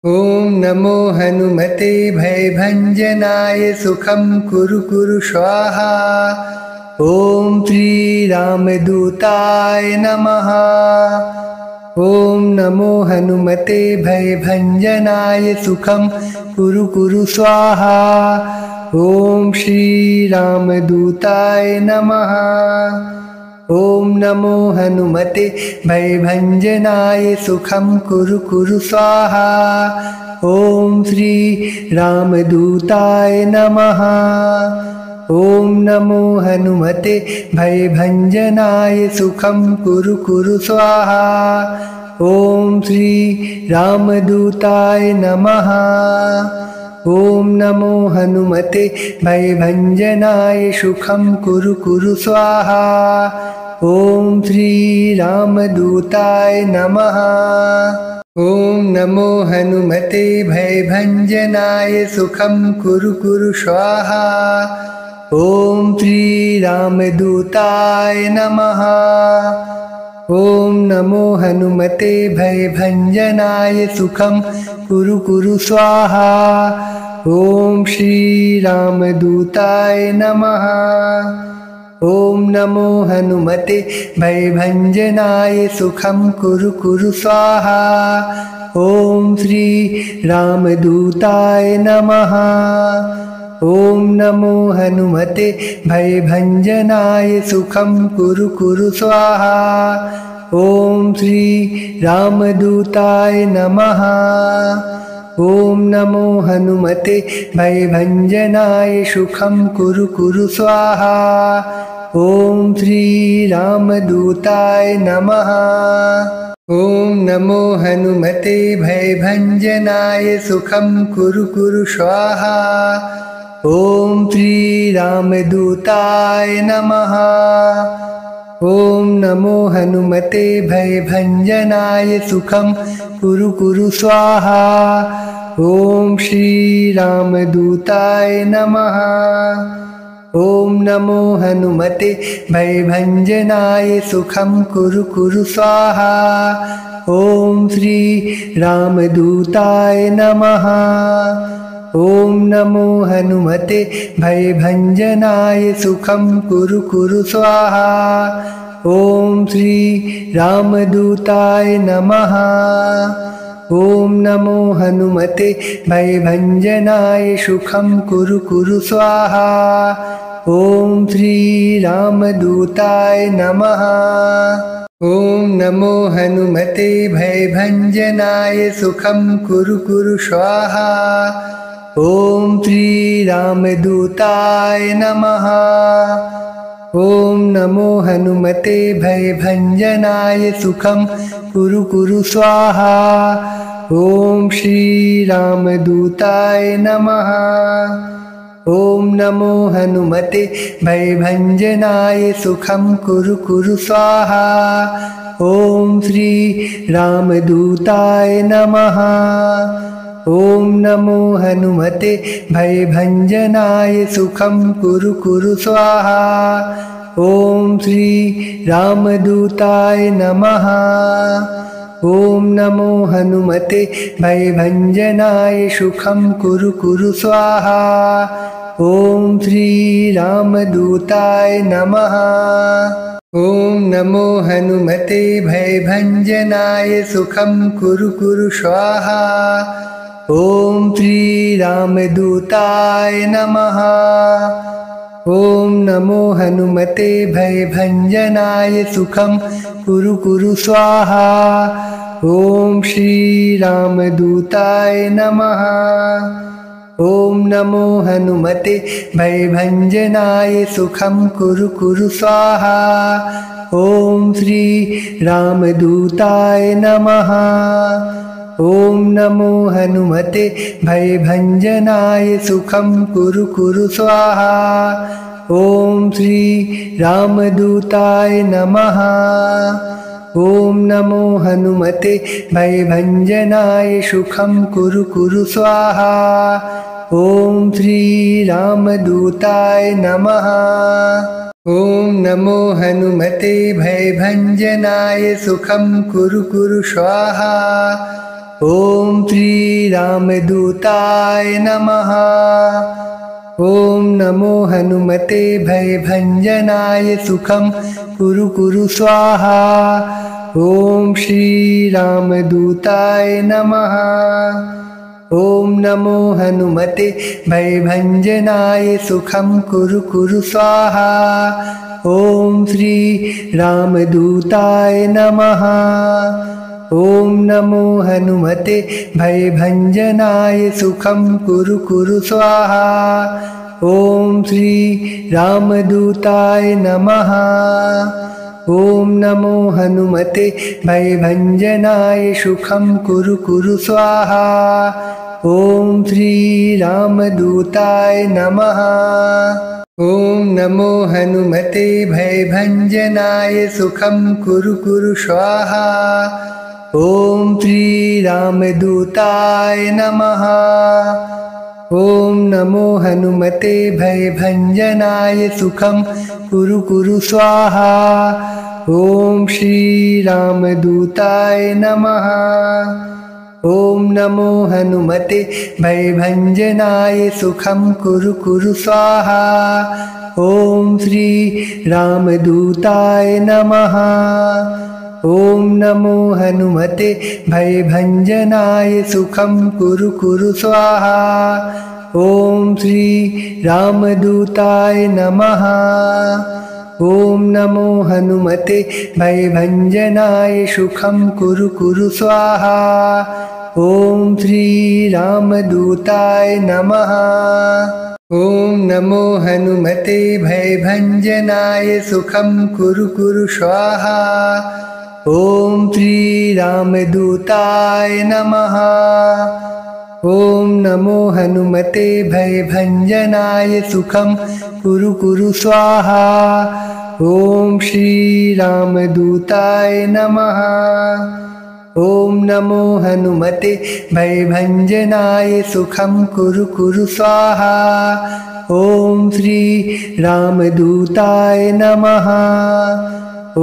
ॐ नमो हनुमते भयभञ्जनाय सुखं कुरु कुरु स्वाहा। ॐ श्रीरामदूताय नमः। ॐ नमो हनुमते भयभञ्जनाय सुखं कुरु कुरु स्वाहा। ॐ श्रीरामदूताय नमः। ॐ नमो हनुमते भयभञ्जनाय सुखं कुरु कुरु स्वाहा। ॐ श्रीरामदूताय नमः। ॐ नमो हनुमते भयभञ्जनाय सुखं कुरु कुरु स्वाहा। ॐ श्रीरामदूताय नमः। ॐ नमो हनुमते भयभञ्जनाय सुखं कुरु कुरु स्वाहा। ॐ श्रीरामदूताय नमः। ॐ नमो हनुमते भयभञ्जनाय सुखं कुरु कुरु स्वाहा। ॐ श्रीरामदूताय नमः। ॐ नमो हनुमते भयभञ्जनाय सुखं कुरु कुरु स्वाहा। ॐ श्रीरामदूताय नमः। ॐ नमो हनुमते भयभञ्जनाय सुखं कुरु कुरु स्वाहा। ॐ श्रीरामदूताय नमः। ॐ नमो हनुमते भयभञ्जनाय सुखं कुरु कुरु स्वाहा। ॐ श्रीरामदूताय नमः। ॐ नमो हनुमते भयभञ्जनाय सुखं कुरु कुरु स्वाहा। ॐ श्रीरामदूताय नमः। ॐ नमो हनुमते भयभञ्जनाय सुखं कुरु कुरु स्वाहा। ॐ श्रीरामदूताय नमः। ॐ नमो हनुमते भयभञ्जनाय सुखं कुरु कुरु स्वाहा। ॐ श्रीरामदूताय नमः। ॐ नमो हनुमते भयभञ्जनाय सुखं कुरु कुरु स्वाहा। ॐ श्रीरामदूताय नमः। ॐ नमो हनुमते भयभञ्जनाय सुखं कुरु कुरु स्वाहा। ॐ श्रीरामदूताय नमः। ॐ नमो हनुमते भयभञ्जनाय सुखं कुरु कुरु स्वाहा। ॐ श्रीरामदूताय नमः। ॐ नमो हनुमते भयभञ्जनाय सुखं कुरु कुरु स्वाहा। ॐ श्रीरामदूताय नमः। ॐ नमो हनुमते भयभञ्जनाय सुखं कुरु कुरु स्वाहा। ॐ श्रीरामदूताय नमः। ॐ नमो हनुमते भयभञ्जनाय सुखं कुरु कुरु स्वाहा। ॐ श्रीरामदूताय नमः। ॐ नमो हनुमते भयभञ्जनाय सुखं कुरु कुरु स्वाहा। ॐ श्रीरामदूताय नमः। ॐ नमो हनुमते भयभञ्जनाय सुखं कुरु कुरु स्वाहा। ॐ श्रीरामदूताय नमः। ॐ नमो हनुमते भयभञ्जनाय सुखं कुरु कुरु स्वाहा। ॐ श्रीरामदूताय नमः। ॐ नमो हनुमते भयभञ्जनाय सुखं कुरु कुरु स्वाहा। ॐ श्रीरामदूताय नमः। ॐ नमो हनुमते भयभञ्जनाय सुखं कुरु कुरु स्वाहा। ॐ श्रीरामदूताय नमः। ॐ नमो हनुमते भयभञ्जनाय सुखं कुरु कुरु स्वाहा। ॐ श्रीरामदूताय नमः। ॐ नमो हनुमते भयभञ्जनाय सुखं कुरु कुरु स्वाहा। ॐ श्रीरामदूताय नमः। ॐ नमो हनुमते भयभञ्जनाय सुखं कुरु कुरु स्वाहा। ॐ श्रीरामदूताय नमः। ॐ नमो हनुमते भयभञ्जनाय सुखं कुरु कुरु स्वाहा। ॐ श्रीरामदूताय नमः। ॐ नमो हनुमते भयभञ्जनाय सुखं कुरु कुरु स्वाहा। ॐ श्रीरामदूताय नमः। ॐ नमो हनुमते भयभञ्जनाय सुखं कुरु कुरु स्वाहा। ॐ श्रीरामदूताय नमः। ॐ नमो हनुमते भयभञ्जनाय सुखं कुरु कुरु स्वाहा। ॐ श्रीरामदूताय नमः। ॐ नमो हनुमते भयभञ्जनाय सुखं कुरु कुरु स्वाहा। ॐ श्रीरामदूताय नमः। ॐ नमो हनुमते भयभञ्जनाय सुखं कुरु कुरु स्वाहा। ॐ श्रीरामदूताय नमः। ॐ नमो हनुमते भयभञ्जनाय सुखं कुरु कुरु स्वाहा। ॐ श्रीरामदूताय नमः। ॐ नमो हनुमते भयभञ्जनाय सुखं कुरु कुरु स्वाहा। ॐ श्रीरामदूताय नमः। ॐ नमो हनुमते भयभञ्जनाय सुखं कुरु कुरु स्वाहा। ॐ श्रीरामदूताय नमः। ॐ नमो हनुमते भयभञ्जनाय सुखं कुरु कुरु स्वाहा। ॐ श्रीरामदूताय नमः। ॐ नमो हनुमते भयभञ्जनाय सुखं कुरु कुरु स्वाहा। ॐ श्रीरामदूताय नमः। ॐ नमो हनुमते भयभञ्जनाय सुखं कुरु कुरु स्वाहा। ॐ श्रीरामदूताय नमः। ॐ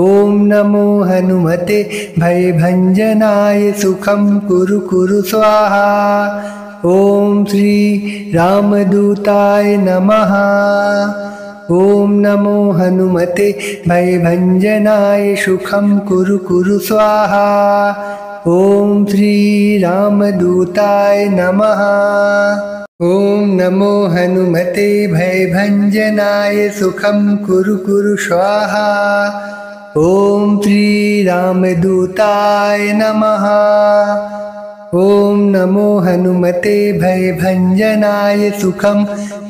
नमो हनुमते भयभञ्जनाय सुखं कुरु कुरु स्वाहा। ॐ श्रीरामदूताय नमः। ॐ नमो हनुमते भयभञ्जनाय सुखं कुरु कुरु स्वाहा। ॐ श्रीरामदूताय नमः। ॐ नमो हनुमते भयभञ्जनाय सुखं कुरु कुरु स्वाहा। ॐ श्रीरामदूताय नमः। ॐ नमो हनुमते भयभञ्जनाय सुखं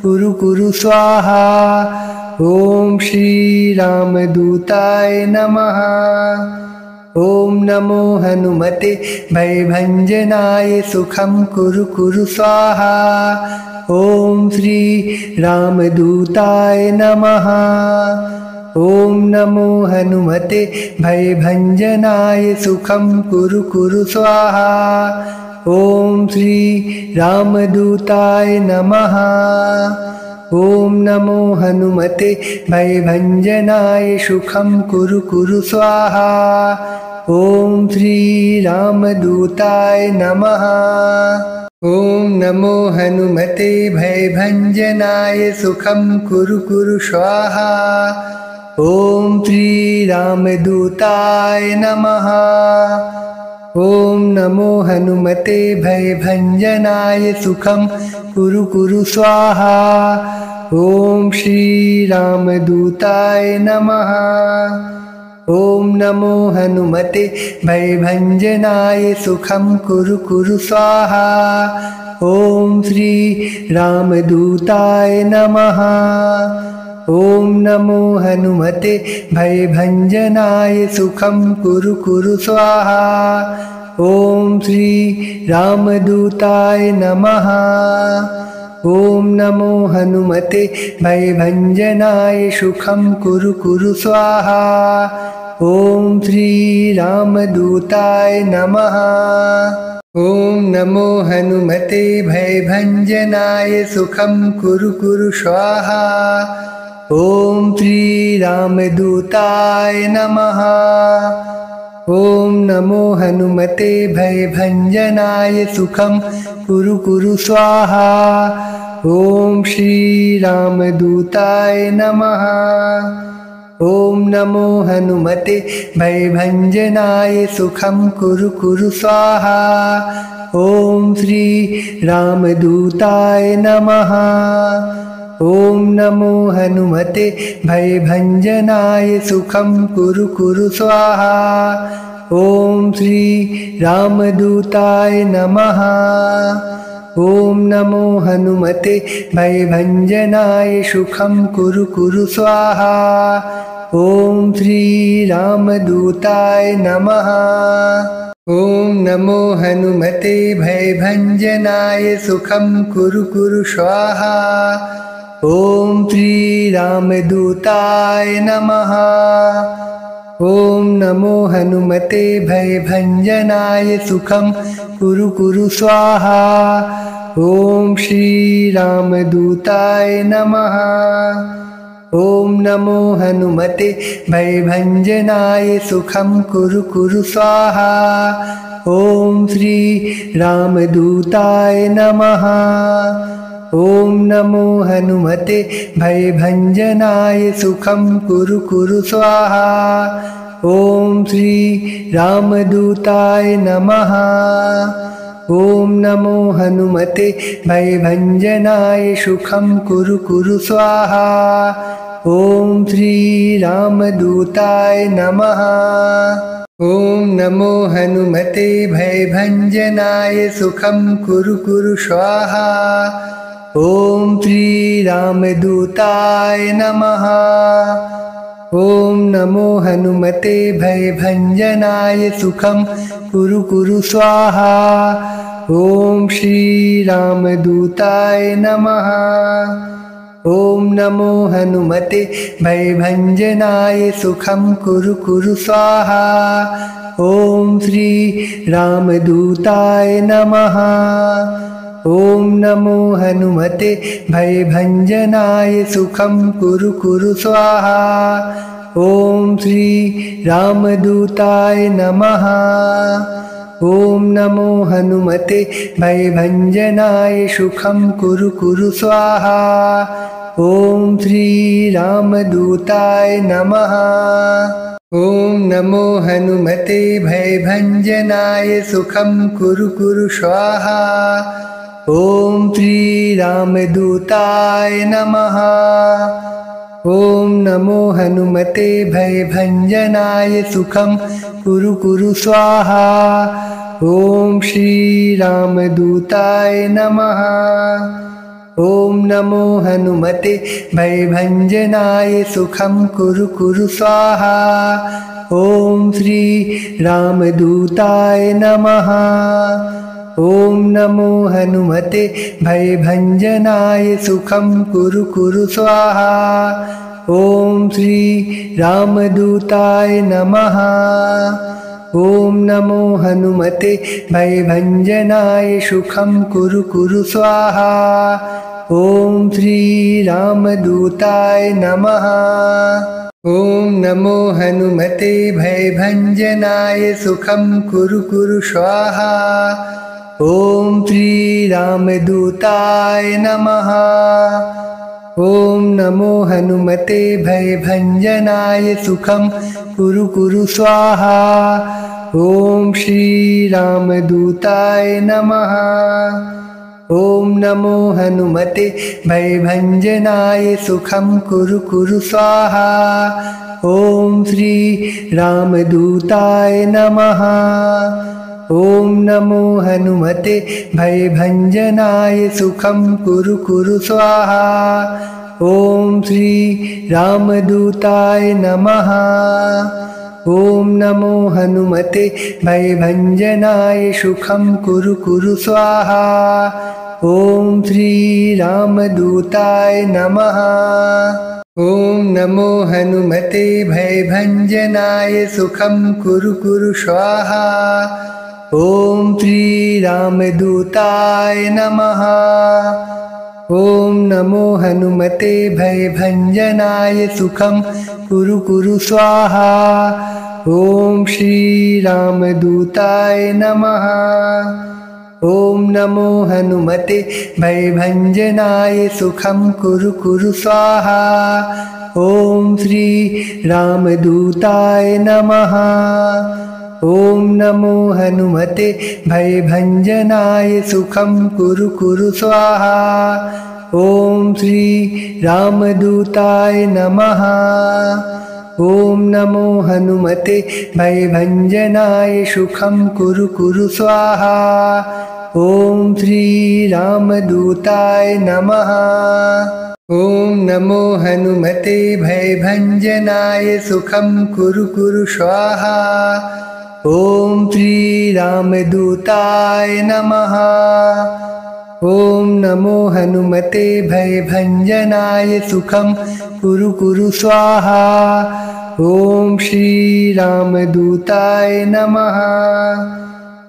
कुरु कुरु स्वाहा। ॐ श्रीरामदूताय नमः। ॐ नमो हनुमते भयभञ्जनाय सुखं कुरु कुरु स्वाहा। ॐ श्रीरामदूताय नमः। ॐ नमो हनुमते भयभञ्जनाय सुखं कुरु कुरु स्वाहा। ॐ श्रीरामदूताय नमः। ॐ नमो हनुमते भयभञ्जनाय सुखं कुरु कुरु स्वाहा। ॐ श्रीरामदूताय नमः। ॐ नमो हनुमते भयभञ्जनाय सुखं कुरु कुरु स्वाहा। ॐ श्रीरामदूताय नमः। ॐ नमो हनुमते भयभञ्जनाय सुखं कुरु कुरु स्वाहा। ॐ श्रीरामदूताय नमः। ॐ नमो हनुमते भयभञ्जनाय सुखं कुरु कुरु स्वाहा। ॐ श्रीरामदूताय नमः। ॐ नमो हनुमते भयभञ्जनाय सुखं कुरु कुरु स्वाहा। ॐ श्रीरामदूताय नमः। ॐ नमो हनुमते भयभञ्जनाय सुखं कुरु कुरु स्वाहा। ॐ श्रीरामदूताय नमः। ॐ नमो हनुमते भयभञ्जनाय सुखं कुरु कुरु स्वाहा। ॐ श्रीरामदूताय नमः। ॐ नमो हनुमते भयभञ्जनाय सुखं कुरु कुरु स्वाहा। ॐ श्रीरामदूताय नमः। ॐ नमो हनुमते भयभञ्जनाय सुखं कुरु कुरु स्वाहा। ॐ श्रीरामदूताय नमः। ॐ नमो हनुमते भयभञ्जनाय सुखं कुरु कुरु स्वाहा। ॐ श्रीरामदूताय नमः। ॐ नमो हनुमते भयभञ्जनाय सुखं कुरु कुरु स्वाहा। ॐ श्रीरामदूताय नमः। ॐ नमो हनुमते भयभञ्जनाय सुखं कुरु कुरु स्वाहा। ॐ श्रीरामदूताय नमः। ॐ नमो हनुमते भयभञ्जनाय सुखं कुरु कुरु स्वाहा। ॐ श्रीरामदूताय नमः। ॐ नमो हनुमते भयभञ्जनाय सुखं कुरु कुरु स्वाहा। ॐ श्रीरामदूताय नमः। ॐ नमो हनुमते भयभञ्जनाय सुखं कुरु कुरु स्वाहा। ॐ श्रीरामदूताय नमः। ॐ नमो हनुमते भयभञ्जनाय सुखं कुरु कुरु स्वाहा। ॐ श्रीरामदूताय नमः। ॐ नमो हनुमते भयभञ्जनाय सुखं कुरु कुरु स्वाहा। ॐ श्रीरामदूताय नमः। ॐ नमो हनुमते भयभञ्जनाय सुखं कुरु कुरु स्वाहा। ॐ श्रीरामदूताय नमः। ॐ नमो हनुमते भयभञ्जनाय सुखं कुरु कुरु स्वाहा। ॐ श्रीरामदूताय नमः। ॐ नमो हनुमते भयभञ्जनाय सुखं कुरु कुरु स्वाहा। ॐ श्रीरामदूताय नमः। ॐ नमो हनुमते भयभञ्जनाय सुखं कुरु कुरु स्वाहा। ॐ श्रीरामदूताय नमः। ॐ नमो हनुमते भयभञ्जनाय सुखं कुरु कुरु स्वाहा। ॐ श्रीरामदूताय नमः। ॐ नमो हनुमते भयभञ्जनाय सुखं कुरु कुरु स्वाहा। ॐ श्रीरामदूताय नमः। ॐ नमो हनुमते भयभञ्जनाय सुखं कुरु कुरु स्वाहा। ॐ श्रीरामदूताय नमः। ॐ नमो हनुमते भयभञ्जनाय सुखं कुरु कुरु स्वाहा। ॐ श्रीरामदूताय नमः। ॐ नमो हनुमते भयभञ्जनाय सुखं कुरु कुरु स्वाहा। ॐ श्रीरामदूताय नमः। ॐ नमो हनुमते भयभञ्जनाय सुखं कुरु कुरु स्वाहा। ॐ श्रीरामदूताय नमः। ॐ नमो हनुमते भयभञ्जनाय सुखं कुरु कुरु स्वाहा। ॐ श्रीरामदूताय नमः। ॐ नमो हनुमते भयभञ्जनाय सुखं कुरु कुरु स्वाहा। ॐ श्रीरामदूताय नमः। ॐ नमो हनुमते भयभञ्जनाय सुखं कुरु कुरु स्वाहा। ॐ श्रीरामदूताय नमः। ॐ नमो हनुमते भयभञ्जनाय सुखं कुरु कुरु स्वाहा। ॐ श्रीरामदूताय नमः। ॐ नमो हनुमते भयभञ्जनाय सुखं कुरु कुरु स्वाहा। ॐ श्रीरामदूताय नमः। ॐ नमो हनुमते भयभञ्जनाय सुखं कुरु कुरु स्वाहा। ॐ श्रीरामदूताय नमः। ॐ नमो हनुमते भयभञ्जनाय सुखं कुरु कुरु स्वाहा। ॐ श्रीरामदूताय नमः। ॐ नमो हनुमते भयभञ्जनाय सुखं कुरु कुरु स्वाहा। ॐ श्रीरामदूताय नमः। ॐ नमो हनुमते भयभञ्जनाय सुखं कुरु कुरु स्वाहा। ॐ श्रीरामदूताय नमः। ॐ नमो हनुमते भयभञ्जनाय सुखं कुरु कुरु स्वाहा। ॐ श्रीरामदूताय नमः। ॐ नमो हनुमते भयभञ्जनाय सुखं कुरु कुरु स्वाहा। ॐ श्रीरामदूताय नमः।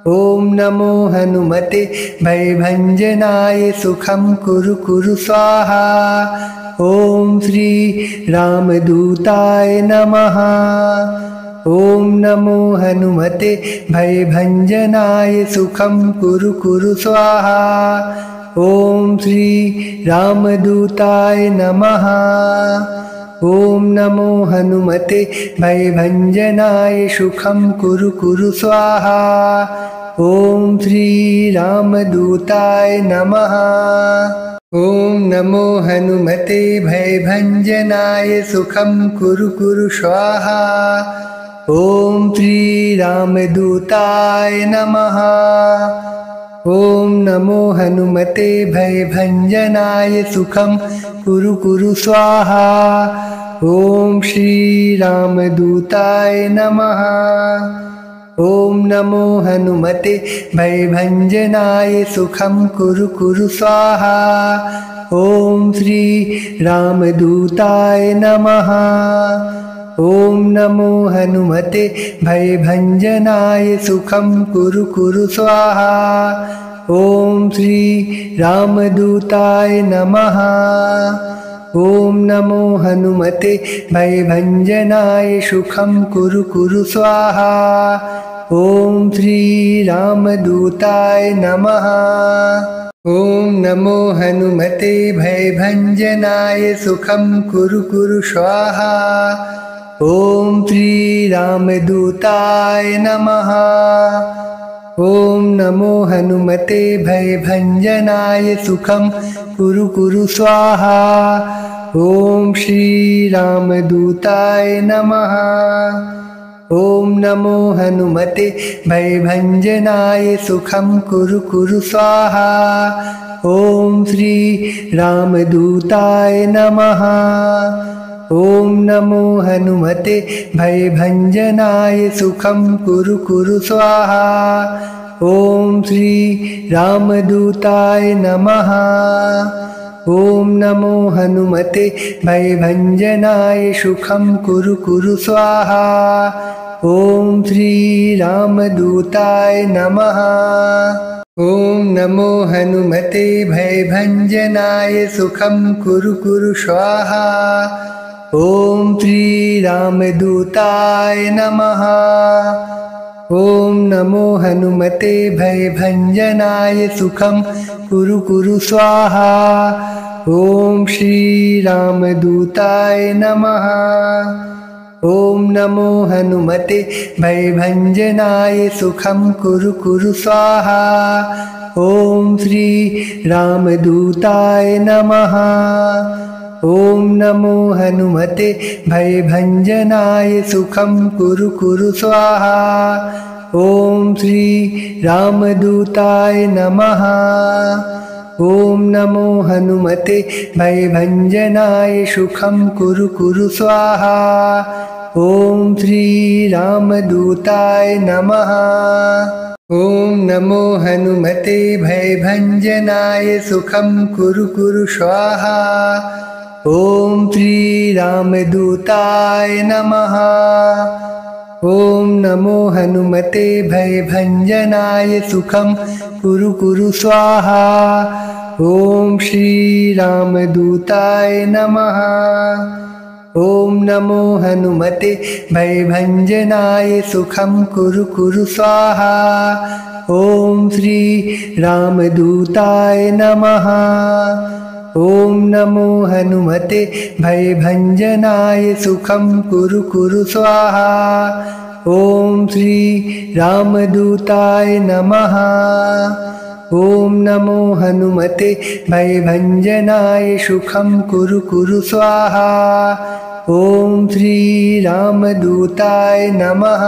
ॐ नमो हनुमते भयभञ्जनाय सुखं कुरु कुरु स्वाहा। ॐ श्रीरामदूताय नमः। ॐ नमो हनुमते भयभञ्जनाय सुखं कुरु कुरु स्वाहा। ॐ श्रीरामदूताय नमः। ॐ नमो हनुमते भयभञ्जनाय सुखं कुरु कुरु स्वाहा। ॐ श्रीरामदूताय नमः। ॐ नमो हनुमते भयभञ्जनाय सुखं कुरु कुरु स्वाहा। ॐ श्रीरामदूताय नमः। ॐ नमो हनुमते भयभञ्जनाय सुखं कुरु कुरु स्वाहा। ॐ श्रीरामदूताय नमः। ॐ नमो हनुमते भयभञ्जनाय सुखं कुरु कुरु स्वाहा। ॐ श्रीरामदूताय नमः। ॐ नमो हनुमते भयभञ्जनाय सुखं कुरु कुरु स्वाहा। ॐ श्रीरामदूताय नमः। ॐ नमो हनुमते भयभञ्जनाय सुखं कुरु कुरु स्वाहा। ॐ श्रीरामदूताय नमः। ॐ नमो हनुमते भयभञ्जनाय सुखं कुरु कुरु स्वाहा। ॐ श्रीरामदूताय नमः। ॐ नमो हनुमते भयभञ्जनाय सुखं कुरु कुरु स्वाहा। ॐ श्रीरामदूताय नमः। ॐ नमो हनुमते भयभञ्जनाय सुखं कुरु कुरु स्वाहा। ॐ श्रीरामदूताय नमः। ॐ नमो हनुमते भयभञ्जनाय सुखं कुरु कुरु स्वाहा। ॐ श्रीरामदूताय नमः। ॐ नमो हनुमते भयभञ्जनाय सुखं कुरु कुरु स्वाहा। ॐ श्रीरामदूताय नमः। ॐ नमो हनुमते भयभञ्जनाय सुखं कुरु कुरु स्वाहा। ॐ श्रीरामदूताय नमः। ॐ नमो हनुमते भयभञ्जनाय सुखं कुरु कुरु स्वाहा। ॐ श्रीरामदूताय नमः। ॐ नमो हनुमते भयभञ्जनाय सुखं कुरु कुरु स्वाहा। ॐ श्रीरामदूताय नमः। ॐ नमो हनुमते भयभञ्जनाय सुखं कुरु कुरु स्वाहा। ॐ श्रीरामदूताय नमः। ॐ नमो हनुमते भयभञ्जनाय सुखं कुरु कुरु स्वाहा। ॐ श्रीरामदूताय नमः। ॐ नमो हनुमते भयभञ्जनाय सुखं कुरु कुरु स्वाहा। ॐ श्रीरामदूताय नमः। ॐ नमो हनुमते भयभञ्जनाय सुखं कुरु कुरु स्वाहा। ॐ श्रीरामदूताय नमः। ॐ नमो हनुमते भयभञ्जनाय सुखं कुरु कुरु स्वाहा। ॐ श्री रामदूताय नमः। ॐ नमो हनुमते भयभञ्जनाय सुखं कुरु कुरु स्वाहा। ॐ श्री रामदूताय नमः। ॐ नमो हनुमते भयभञ्जनाय सुखं कुरु कुरु स्वाहा। ॐ श्री रामदूताय नमः।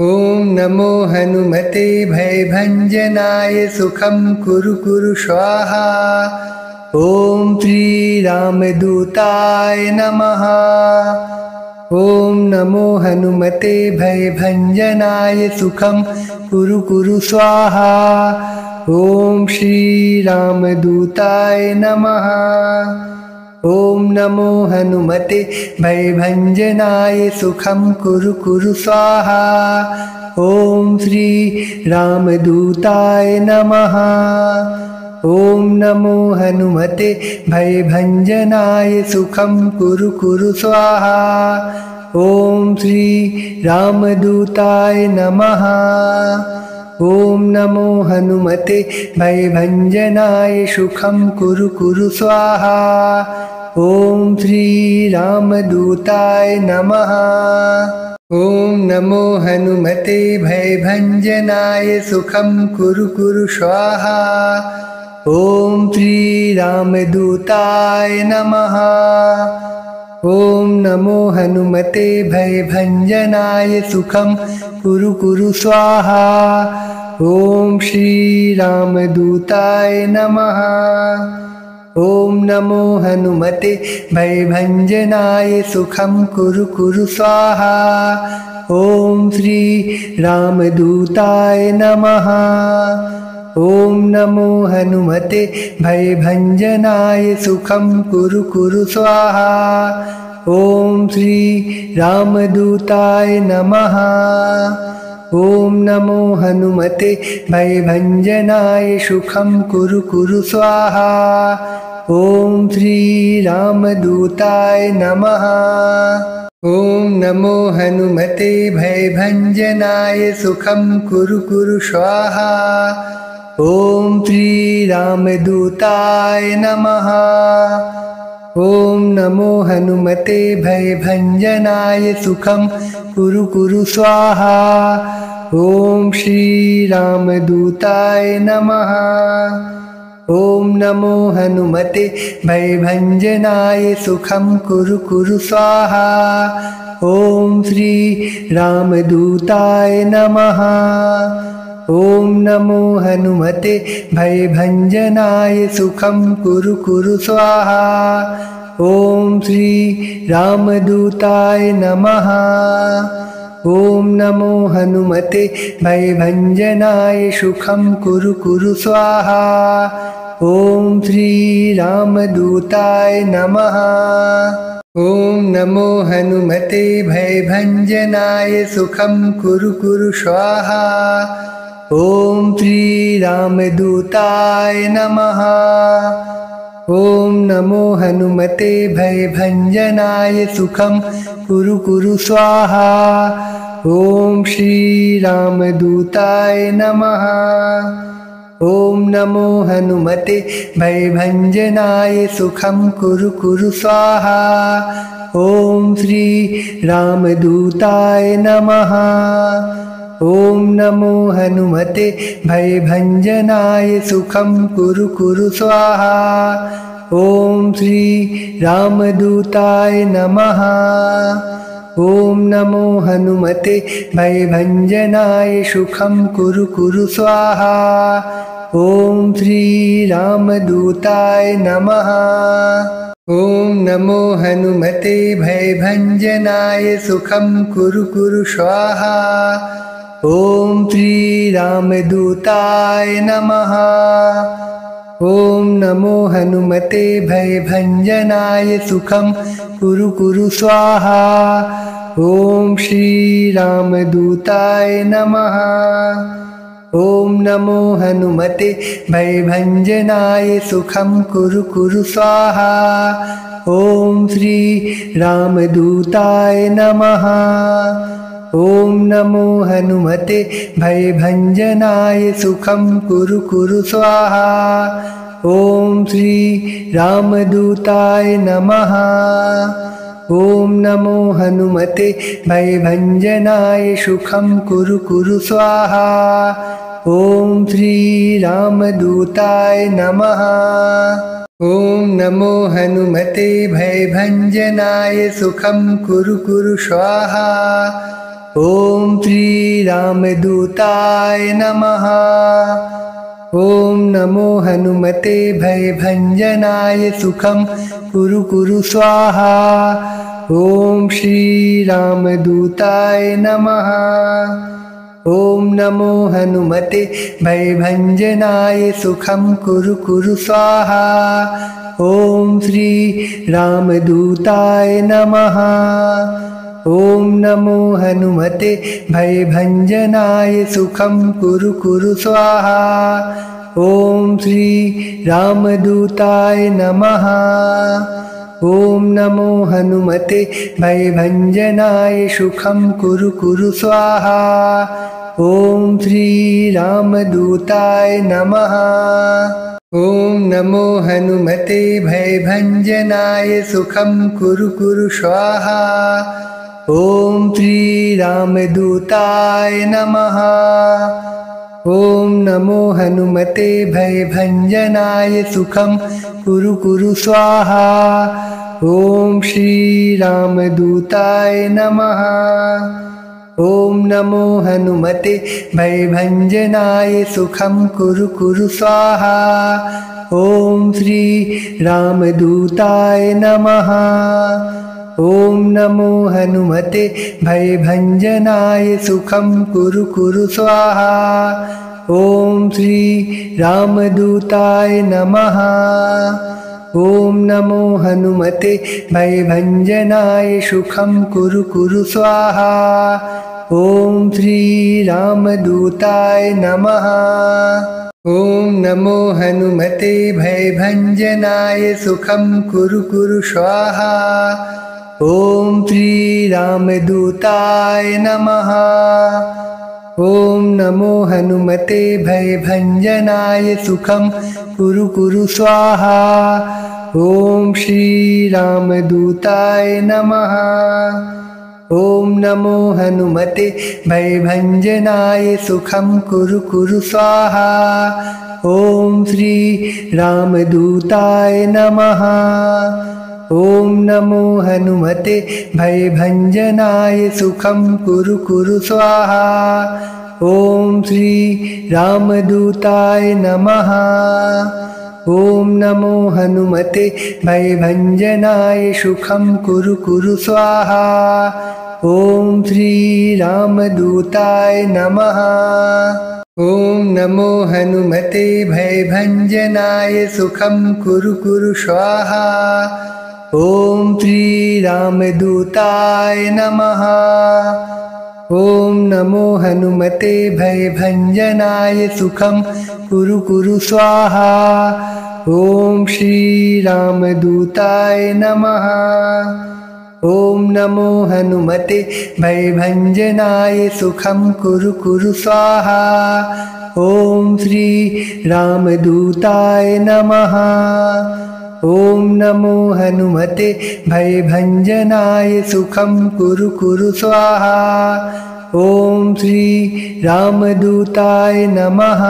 ॐ नमो हनुमते भयभञ्जनाय सुखं कुरु कुरु स्वाहा। ॐ श्री रामदूताय नमः। ॐ नमो हनुमते भयभञ्जनाय सुखं कुरु कुरु स्वाहा। ॐ श्री रामदूताय नमः। ॐ नमो हनुमते भयभञ्जनाय सुखं कुरु कुरु स्वाहा। ॐ श्री रामदूताय नमः। ॐ नमो हनुमते भयभञ्जनाय सुखं कुरु कुरु स्वाहा। ॐ श्री रामदूताय नमः। ॐ नमो हनुमते भयभञ्जनाय सुखं कुरु कुरु स्वाहा। ॐ श्री रामदूताय नमः। ॐ नमो हनुमते भयभञ्जनाय सुखं कुरु कुरु स्वाहा। ॐ श्री रामदूताय नमः। ॐ नमो हनुमते भयभञ्जनाय सुखं कुरु कुरु स्वाहा। ॐ श्री रामदूताय नमः। ॐ नमो हनुमते भयभञ्जनाय सुखं कुरु कुरु स्वाहा। ॐ श्री रामदूताय नमः। ॐ नमो हनुमते भयभञ्जनाय सुखं कुरु कुरु स्वाहा। ॐ श्री रामदूताय नमः। ॐ नमो हनुमते भयभञ्जनाय सुखं कुरु कुरु स्वाहा। ॐ श्री रामदूताय नमः। ॐ नमो हनुमते भयभञ्जनाय सुखं कुरु कुरु स्वाहा। ॐ श्री रामदूताय नमः। ॐ नमो हनुमते भयभञ्जनाय सुखं कुरु कुरु स्वाहा। ॐ श्री रामदूताय नमः। ॐ नमो हनुमते भयभञ्जनाय सुखं कुरु कुरु स्वाहा। ॐ श्री रामदूताय नमः। ॐ नमो हनुमते भयभञ्जनाय सुखं कुरु कुरु स्वाहा। ॐ श्री रामदूताय नमः। ॐ नमो हनुमते भयभञ्जनाय सुखं कुरु कुरु स्वाहा। ॐ श्री रामदूताय नमः। ॐ नमो हनुमते भयभञ्जनाय सुखं कुरु कुरु स्वाहा। ॐ श्री रामदूताय नमः। ॐ नमो हनुमते भयभञ्जनाय सुखं कुरु कुरु स्वाहा। ॐ श्री रामदूताय नमः। ॐ नमो हनुमते भयभञ्जनाय सुखं कुरु कुरु स्वाहा। ॐ श्री रामदूताय नमः। ॐ नमो हनुमते भयभञ्जनाय सुखं कुरु कुरु स्वाहा। ॐ श्री रामदूताय नमः। ॐ नमो हनुमते भयभञ्जनाय सुखं कुरु कुरु स्वाहा। ॐ श्री रामदूताय नमः। ॐ नमो हनुमते भयभञ्जनाय सुखं कुरु कुरु स्वाहा। ॐ श्री रामदूताय नमः। ॐ नमो हनुमते भयभञ्जनाय सुखं कुरु कुरु स्वाहा। ॐ श्री रामदूताय नमः। ॐ नमो हनुमते भयभञ्जनाय सुखं कुरु कुरु स्वाहा। ॐ श्री रामदूताय नमः। ॐ नमो हनुमते भयभञ्जनाय सुखं कुरु कुरु स्वाहा। ॐ श्री रामदूताय नमः। ॐ नमो हनुमते भयभञ्जनाय सुखं कुरु कुरु स्वाहा। ॐ श्री रामदूताय नमः। ॐ नमो हनुमते भयभञ्जनाय सुखं कुरु कुरु स्वाहा। ॐ श्री रामदूताय नमः। ॐ नमो हनुमते भयभञ्जनाय सुखं कुरु कुरु स्वाहा। ॐ श्री रामदूताय नमः। ॐ नमो हनुमते भयभञ्जनाय सुखं कुरु कुरु स्वाहा। ॐ श्री रामदूताय नमः। ॐ नमो हनुमते भयभञ्जनाय सुखं कुरु कुरु स्वाहा। ॐ श्री रामदूताय नमः। ॐ नमो हनुमते भयभञ्जनाय सुखं कुरु कुरु स्वाहा। ॐ श्री रामदूताय नमः। ॐ नमो हनुमते भयभञ्जनाय सुखं कुरु कुरु स्वाहा। ॐ श्री रामदूताय नमः। ॐ नमो हनुमते भयभञ्जनाय सुखं कुरु कुरु स्वाहा। ॐ श्री रामदूताय नमः। ॐ नमो हनुमते भयभञ्जनाय सुखं कुरु कुरु स्वाहा। ॐ श्री रामदूताय नमः। ॐ नमो हनुमते भयभञ्जनाय सुखं कुरु कुरु स्वाहा। ॐ श्री रामदूताय नमः। ॐ नमो हनुमते भयभञ्जनाय सुखं कुरु कुरु स्वाहा। ॐ श्री रामदूताय नमः। ॐ नमो हनुमते भयभञ्जनाय सुखं कुरु कुरु स्वाहा। ॐ श्री रामदूताय नमः। ॐ नमो हनुमते भयभञ्जनाय सुखं कुरु कुरु स्वाहा। ॐ श्री रामदूताय नमः। ॐ नमो हनुमते भयभञ्जनाय सुखं कुरु कुरु स्वाहा। ॐ श्री रामदूताय नमः। ॐ नमो हनुमते भयभञ्जनाय सुखं कुरु कुरु स्वाहा। ॐ श्री रामदूताय नमः। ॐ नमो हनुमते भयभञ्जनाय सुखं कुरु कुरु स्वाहा। ॐ श्री रामदूताय नमः। ॐ नमो हनुमते भयभञ्जनाय सुखं कुरु कुरु स्वाहा। ॐ श्री रामदूताय नमः। ॐ नमो हनुमते भयभञ्जनाय सुखं कुरु कुरु स्वाहा। ॐ श्री रामदूताय नमः। ॐ नमो हनुमते भयभञ्जनाय सुखं कुरु कुरु स्वाहा। ॐ श्री रामदूताय नमः। ॐ नमो हनुमते भयभञ्जनाय सुखं कुरु कुरु स्वाहा। ॐ श्री रामदूताय नमः।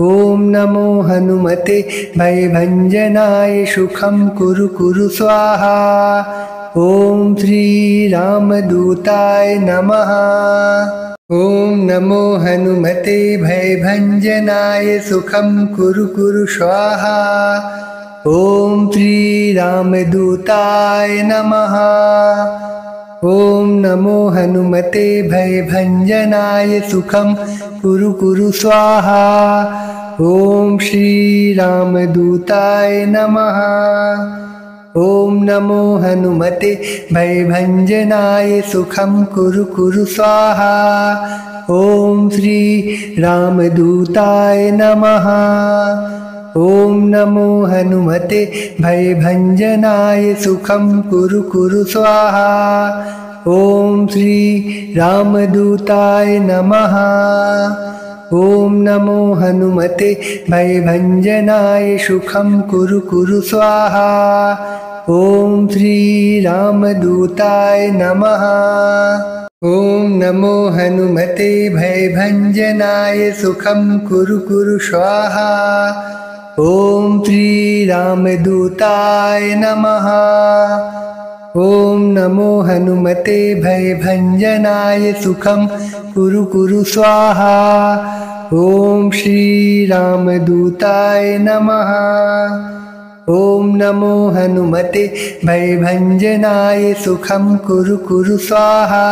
ॐ नमो हनुमते भयभञ्जनाय सुखं कुरु कुरु स्वाहा। ॐ श्री रामदूताय नमः। ॐ नमो हनुमते भयभञ्जनाय सुखं कुरु कुरु स्वाहा। ॐ श्री रामदूताय नमः। ॐ नमो हनुमते भयभञ्जनाय सुखं कुरु कुरु स्वाहा। ॐ श्री रामदूताय नमः। ॐ नमो हनुमते भयभञ्जनाय सुखं कुरु कुरु स्वाहा। ॐ श्री रामदूताय नमः। ॐ नमो हनुमते भयभञ्जनाय सुखं कुरु कुरु स्वाहा। ॐ श्री रामदूताय नमः। ॐ नमो हनुमते भयभञ्जनाय सुखं कुरु कुरु स्वाहा। ॐ श्री रामदूताय नमः। ॐ नमो हनुमते भयभञ्जनाय सुखं कुरु कुरु स्वाहा। ॐ श्री रामदूताय नमः। ॐ नमो हनुमते भयभञ्जनाय सुखं कुरु कुरु स्वाहा। ॐ श्री रामदूताय नमः। ॐ नमो हनुमते भयभञ्जनाय सुखं कुरु कुरु स्वाहा।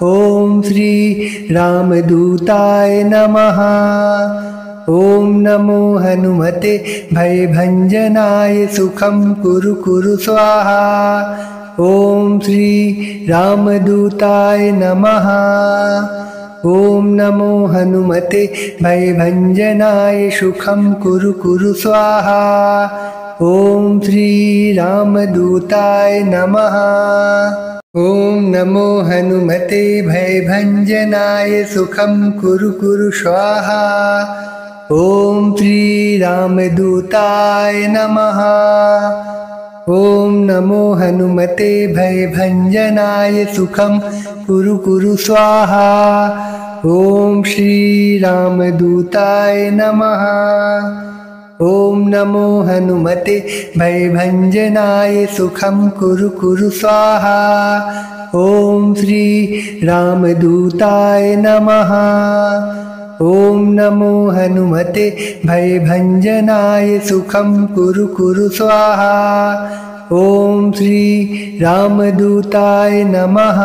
ॐ श्री रामदूताय नमः। ॐ नमो हनुमते भयभञ्जनाय सुखं कुरु कुरु स्वाहा। ॐ श्री रामदूताय नमः। ॐ नमो हनुमते भयभञ्जनाय सुखं कुरु कुरु स्वाहा। ॐ श्री रामदूताय नमः। ॐ नमो हनुमते भयभञ्जनाय सुखं कुरु कुरु स्वाहा। ॐ श्री रामदूताय नमः। ॐ नमो हनुमते भयभञ्जनाय सुखं कुरु कुरु स्वाहा। ॐ श्री रामदूताय नमः। ॐ नमो हनुमते भयभञ्जनाय सुखं कुरु कुरु स्वाहा। ॐ श्री रामदूताय नमः। ॐ नमो हनुमते भयभञ्जनाय सुखं कुरु कुरु स्वाहा। ॐ श्री रामदूताय नमः।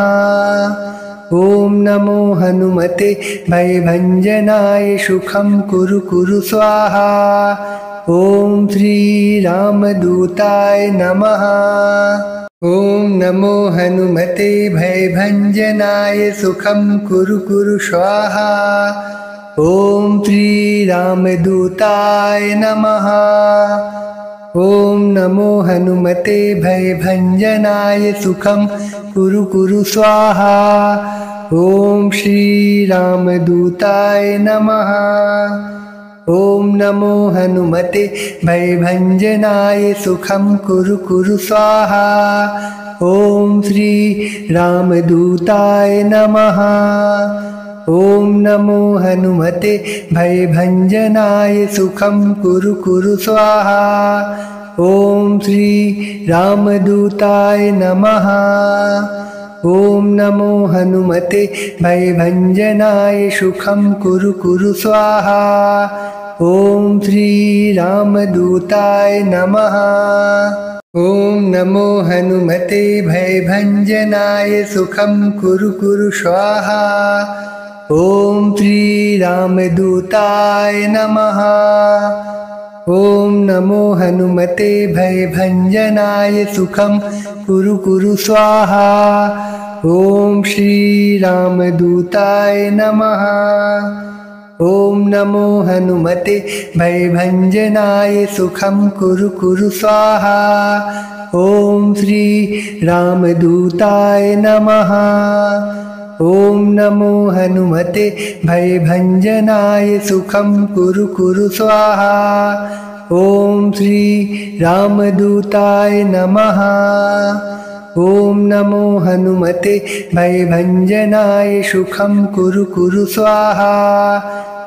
ॐ नमो हनुमते भयभञ्जनाय सुखं कुरु कुरु स्वाहा। ॐ श्री रामदूताय नमः। ॐ नमो हनुमते भयभञ्जनाय सुखं कुरु कुरु स्वाहा। ॐ श्री रामदूताय नमः। ॐ नमो हनुमते भयभञ्जनाय सुखं कुरु कुरु स्वाहा। ॐ श्री रामदूताय नमः। ॐ नमो हनुमते भयभञ्जनाय सुखं कुरु कुरु स्वाहा। ॐ श्री रामदूताय नमः। ॐ नमो हनुमते भयभञ्जनाय सुखं कुरु कुरु स्वाहा। ॐ श्री रामदूताय नमः। ॐ नमो हनुमते भयभञ्जनाय सुखं कुरु कुरु स्वाहा। ॐ श्री रामदूताय नमः। ॐ नमो हनुमते भयभञ्जनाय सुखं कुरु कुरु स्वाहा। ॐ श्री रामदूताय नमः। ॐ नमो हनुमते भयभञ्जनाय सुखं कुरु कुरु स्वाहा। ॐ श्री रामदूताय नमः। ॐ नमो हनुमते भयभञ्जनाय सुखं कुरु कुरु स्वाहा। ॐ श्री रामदूताय नमः। ॐ नमो हनुमते भयभञ्जनाय सुखं कुरु कुरु स्वाहा। ॐ श्री रामदूताय नमः। ॐ नमो हनुमते भयभञ्जनाय सुखं कुरु कुरु स्वाहा।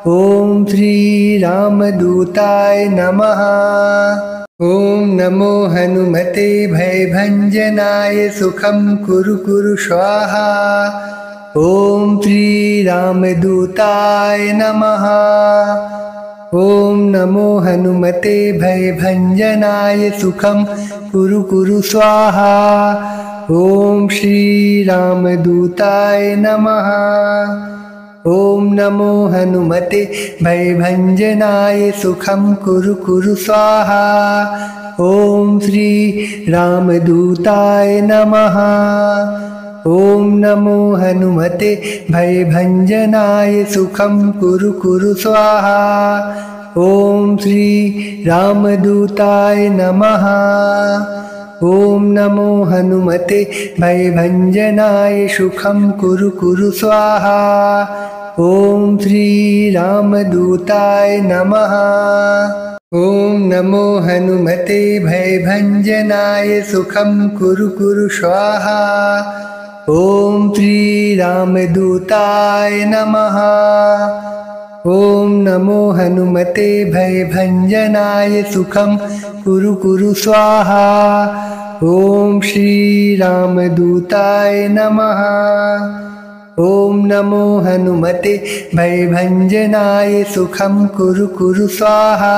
ॐ श्री रामदूताय नमः। ॐ नमो हनुमते भयभञ्जनाय सुखं कुरु कुरु स्वाहा। ॐ श्री रामदूताय नमः। ॐ नमो हनुमते भयभञ्जनाय सुखं कुरु कुरु स्वाहा। ॐ श्री रामदूताय नमः। ॐ नमो हनुमते भयभञ्जनाय सुखं कुरु कुरु स्वाहा। ॐ श्री रामदूताय नमः। ॐ नमो हनुमते भयभञ्जनाय सुखं कुरु कुरु स्वाहा। ॐ श्री रामदूताय नमः। ॐ नमो हनुमते भयभञ्जनाय सुखं कुरु कुरु स्वाहा। ॐ श्री रामदूताय नमः। ॐ नमो हनुमते भयभञ्जनाय सुखं कुरु कुरु स्वाहा। ॐ श्री रामदूताय नमः। ॐ नमो हनुमते भयभञ्जनाय सुखं कुरु कुरु स्वाहा। ॐ श्री रामदूताय नमः। ॐ नमो हनुमते भयभञ्जनाय सुखं कुरु कुरु स्वाहा।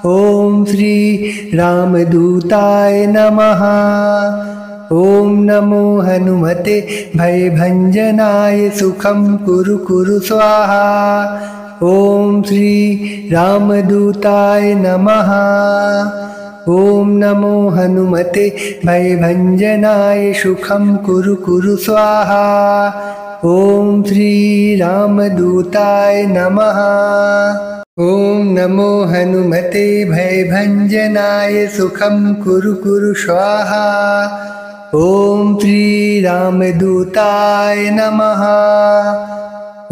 ॐ श्री रामदूताय नमः। ॐ नमो हनुमते भयभञ्जनाय सुखं कुरु कुरु स्वाहा। ॐ श्री रामदूताय नमः। ॐ नमो हनुमते भयभञ्जनाय सुखं कुरु कुरु स्वाहा। ॐ श्री रामदूताय नमः। ॐ नमो हनुमते भयभञ्जनाय सुखं कुरु कुरु स्वाहा। ॐ श्री रामदूताय नमः।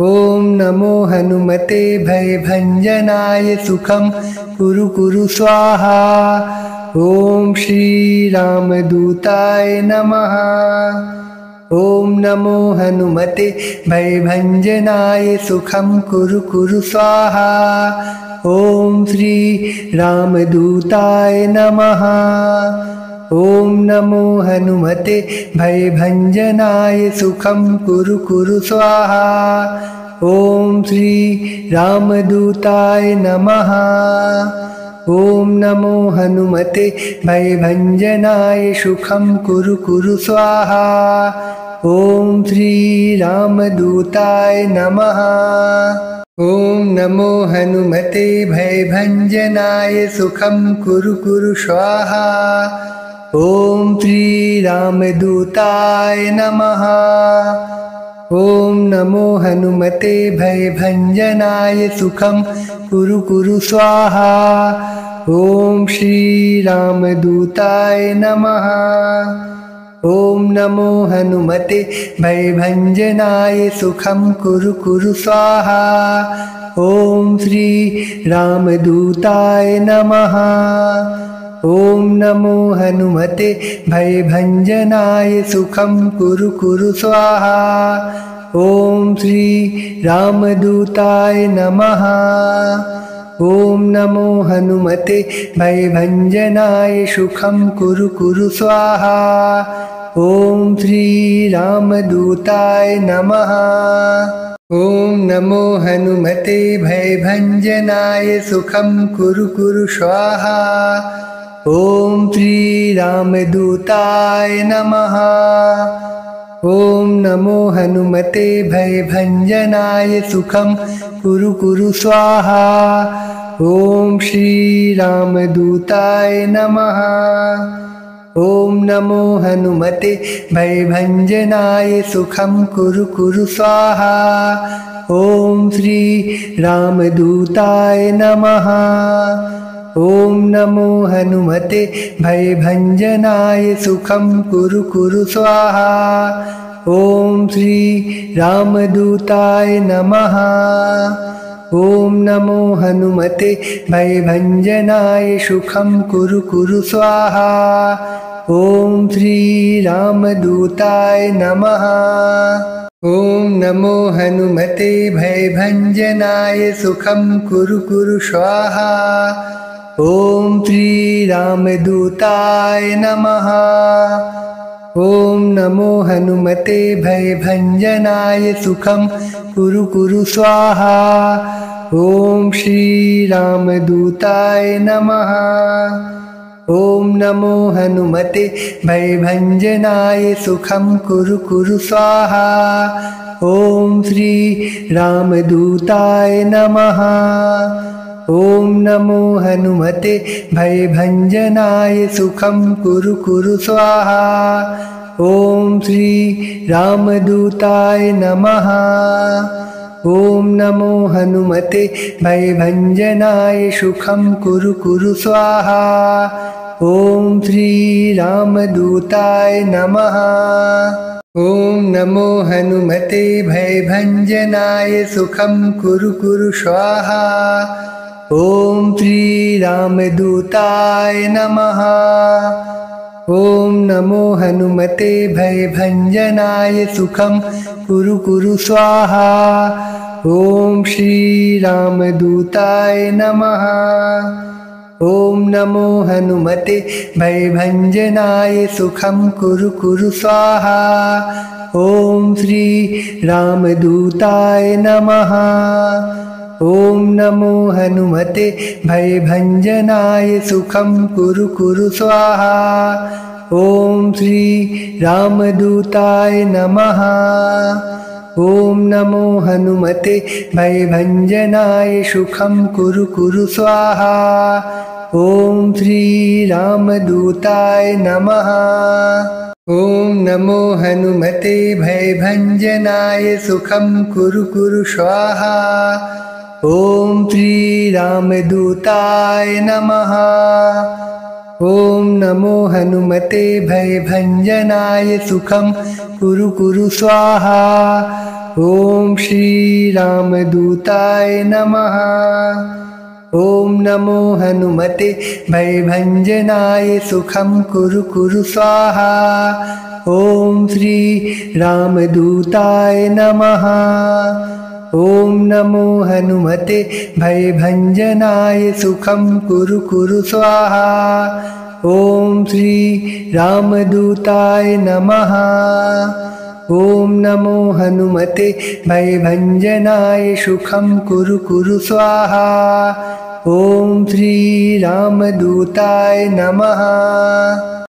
ॐ नमो हनुमते भयभञ्जनाय सुखं कुरु कुरु स्वाहा। ॐ श्री रामदूताय नमः। ॐ नमो हनुमते भयभञ्जनाय सुखं कुरु कुरु स्वाहा। ॐ श्री रामदूताय नमः। ॐ नमो हनुमते भयभञ्जनाय सुखं कुरु कुरु स्वाहा। ॐ श्री रामदूताय नमः। ॐ नमो हनुमते भयभञ्जनाय सुखं कुरु कुरु स्वाहा। ॐ श्री रामदूताय नमः। ॐ नमो हनुमते भयभञ्जनाय सुखं कुरु कुरु स्वाहा। ॐ श्री रामदूताय नमः। ॐ नमो हनुमते भयभञ्जनाय सुखं कुरु कुरु स्वाहा। ॐ श्री रामदूताय नमः। ॐ नमो हनुमते भयभञ्जनाय सुखं कुरु कुरु स्वाहा। ॐ श्री रामदूताय नमः। ॐ नमो हनुमते भयभञ्जनाय सुखं कुरु कुरु स्वाहा। ॐ श्री रामदूताय नमः। ॐ नमो हनुमते भयभञ्जनाय सुखं कुरु कुरु स्वाहा। ॐ श्री रामदूताय नमः। ॐ नमो हनुमते भयभञ्जनाय सुखं कुरु कुरु स्वाहा। ॐ श्री रामदूताय नमः। ॐ नमो हनुमते भयभञ्जनाय सुखं कुरु कुरु स्वाहा। ॐ श्री रामदूताय नमः। ॐ नमो हनुमते भयभञ्जनाय सुखं कुरु कुरु स्वाहा। ॐ श्री रामदूताय नमः। ॐ नमो हनुमते भयभञ्जनाय सुखं कुरु कुरु स्वाहा। ॐ श्री रामदूताय नमः। ॐ नमो हनुमते भयभञ्जनाय सुखं कुरु कुरु स्वाहा। ॐ श्री रामदूताय नमः। ॐ नमो हनुमते भयभञ्जनाय सुखं कुरु कुरु स्वाहा। ॐ श्री रामदूताय नमः। ॐ नमो हनुमते भयभञ्जनाय सुखं कुरु कुरु स्वाहा। ॐ श्री रामदूताय नमः। ॐ नमो हनुमते भयभञ्जनाय सुखं कुरु कुरु स्वाहा। ॐ श्री रामदूताय नमः। ॐ नमो हनुमते भयभञ्जनाय सुखं कुरु कुरु स्वाहा। ॐ श्री रामदूताय नमः। ॐ नमो हनुमते भयभञ्जनाय सुखं कुरु कुरु स्वाहा। ॐ श्रीरामदूताय नमः। ॐ नमो हनुमते भयभञ्जनाय सुखं कुरु कुरु स्वाहा। ॐ श्रीरामदूताय नमः। ॐ नमो हनुमते भयभञ्जनाय सुखं कुरु कुरु स्वाहा। ॐ श्रीरामदूताय नमः। ॐ नमो हनुमते भयभञ्जनाय सुखं कुरु कुरु स्वाहा। ॐ श्रीरामदूताय नमः। ॐ नमो हनुमते भयभञ्जनाय सुखं कुरु कुरु स्वाहा। ॐ श्रीरामदूताय नमः। ॐ नमो हनुमते भयभञ्जनाय सुखं कुरु कुरु स्वाहा। ॐ श्रीरामदूताय नमः। ॐ नमो हनुमते भयभञ्जनाय सुखं कुरु कुरु स्वाहा। ॐ श्रीरामदूताय नमः। ॐ नमो हनुमते भयभञ्जनाय सुखं कुरु कुरु स्वाहा। ॐ श्रीरामदूताय नमः। ॐ नमो हनुमते भयभञ्जनाय सुखं कुरु कुरु स्वाहा। ॐ श्रीरामदूताय नमः। ॐ नमो हनुमते भयभञ्जनाय सुखं कुरु कुरु स्वाहा। ॐ श्रीरामदूताय नमः। ॐ नमो हनुमते भयभञ्जनाय सुखं कुरु कुरु स्वाहा। ॐ श्रीरामदूताय नमः।